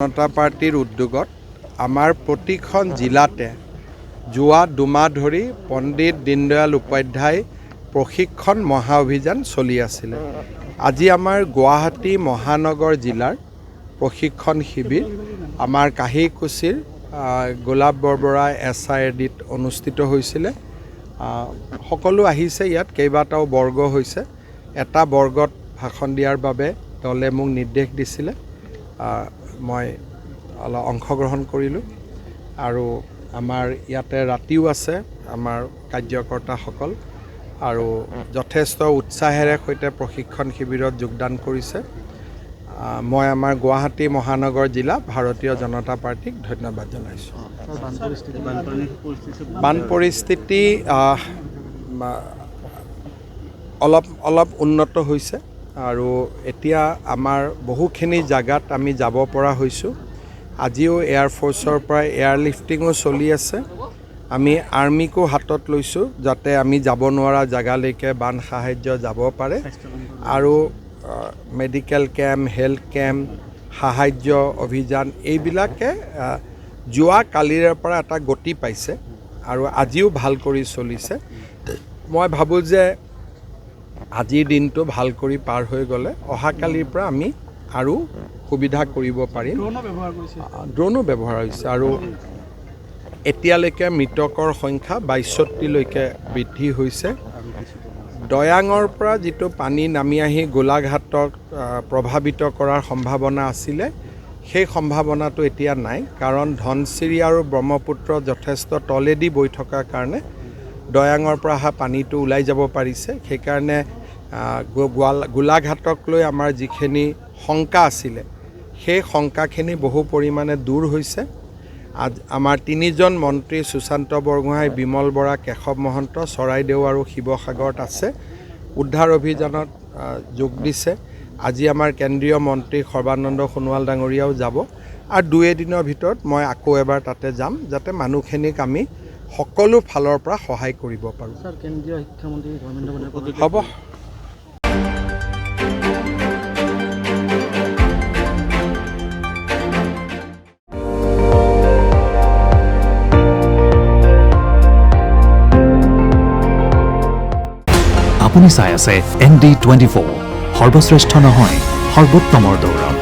জনতা পাৰ্টিৰ উদ্যোগত আমাৰ প্ৰতিখন জিলাতে যোৱা দুমাহ ধৰি পণ্ডিত দীনদয়াল উপাধ্যায় প্ৰশিক্ষণ মহা অভিযান চলি আছিল। আজি আমাৰ গুৱাহাটী মহানগৰ জিলাৰ প্ৰশিক্ষণ শিবিৰ আমাৰ কাহিকুছিৰ গোলাপ বৰবৰা SIRDত অনুষ্ঠিত হৈছিল। সকলো আহিছে, ইয়াত কেইবাটাও বৰ্গ হৈছে। এটা বৰ্গত ভাষণ দিয়াৰ বাবে দলে মোক নিৰ্দেশ দিছিলে, মই অলপ অংশগ্ৰহণ কৰিলোঁ। আৰু আমাৰ ইয়াতে ৰাতিও আছে আমাৰ কাৰ্যকৰ্তাসকল, আৰু যথেষ্ট উৎসাহেৰে সৈতে প্ৰশিক্ষণ শিবিৰত যোগদান কৰিছে। মই আমাৰ গুৱাহাটী মহানগৰ জিলা ভাৰতীয় জনতা পাৰ্টিক ধন্যবাদ জনাইছোঁ। বান পৰিস্থিতি অলপ উন্নত হৈছে, আৰু এতিয়া আমাৰ বহুখিনি জাগাত আমি যাব পৰা হৈছোঁ। আজিও এয়াৰফ'ৰ্চৰ পৰা এয়াৰলিফটিঙো চলি আছে। আমি আৰ্মিকো হাতত লৈছোঁ যাতে আমি যাব নোৱাৰা জাগালৈকে বান সাহায্য যাব পাৰে, আৰু মেডিকেল কেম্প, হেল্থ কেম্প, সাহায্য অভিযান এইবিলাকে যোৱা কালিৰে পৰা এটা গতি পাইছে, আৰু আজিও ভাল কৰি চলিছে। মই ভাবোঁ যে আজিৰ দিনটো ভাল কৰি পাৰ হৈ গ'লে অহাকালিৰ পৰা আমি আৰু সুবিধা কৰিব পাৰিম। ড্ৰোনো ব্যৱহাৰ হৈছে, আৰু এতিয়ালৈকে মৃতকৰ সংখ্যা ৬২লৈকে বৃদ্ধি হৈছে। দয়াঙৰ পৰা যিটো পানী নামি আহি গোলাঘাটক প্ৰভাৱিত কৰাৰ সম্ভাৱনা আছিলে, সেই সম্ভাৱনাটো এতিয়া নাই, কাৰণ ধনশিৰি আৰু ব্ৰহ্মপুত্ৰ যথেষ্ট তলেদি বৈ থকাৰ কাৰণে দয়াঙৰ পৰা অহা পানীটো ওলাই যাব পাৰিছে। সেইকাৰণে গোলাঘাটক লৈ আমাৰ যিখিনি শংকা আছিলে, সেই শংকাখিনি বহু পৰিমাণে দূৰ হৈছে। আমাৰ 3জন মন্ত্ৰী সুশান্ত বৰগোহাঁই, বিমল বৰা, কেশৱ মহন্ত চৰাইদেউ আৰু শিৱসাগৰত আছে, উদ্ধাৰ অভিযানত যোগ দিছে। আজি আমাৰ কেন্দ্ৰীয় মন্ত্ৰী সৰ্বানন্দ সোণোৱাল ডাঙৰীয়াও যাব, আৰু 2 দিনৰ ভিতৰত মই আকৌ এবাৰ তাতে যাম, যাতে মানুহখিনিক আমি সকলো ফালৰ পৰা সহায় কৰিব পাৰোঁ। হ'ব। আপুনি চাই আছে ND24, সৰ্বশ্ৰেষ্ঠ নহয় সৰ্বোত্তমৰ দৌৰ।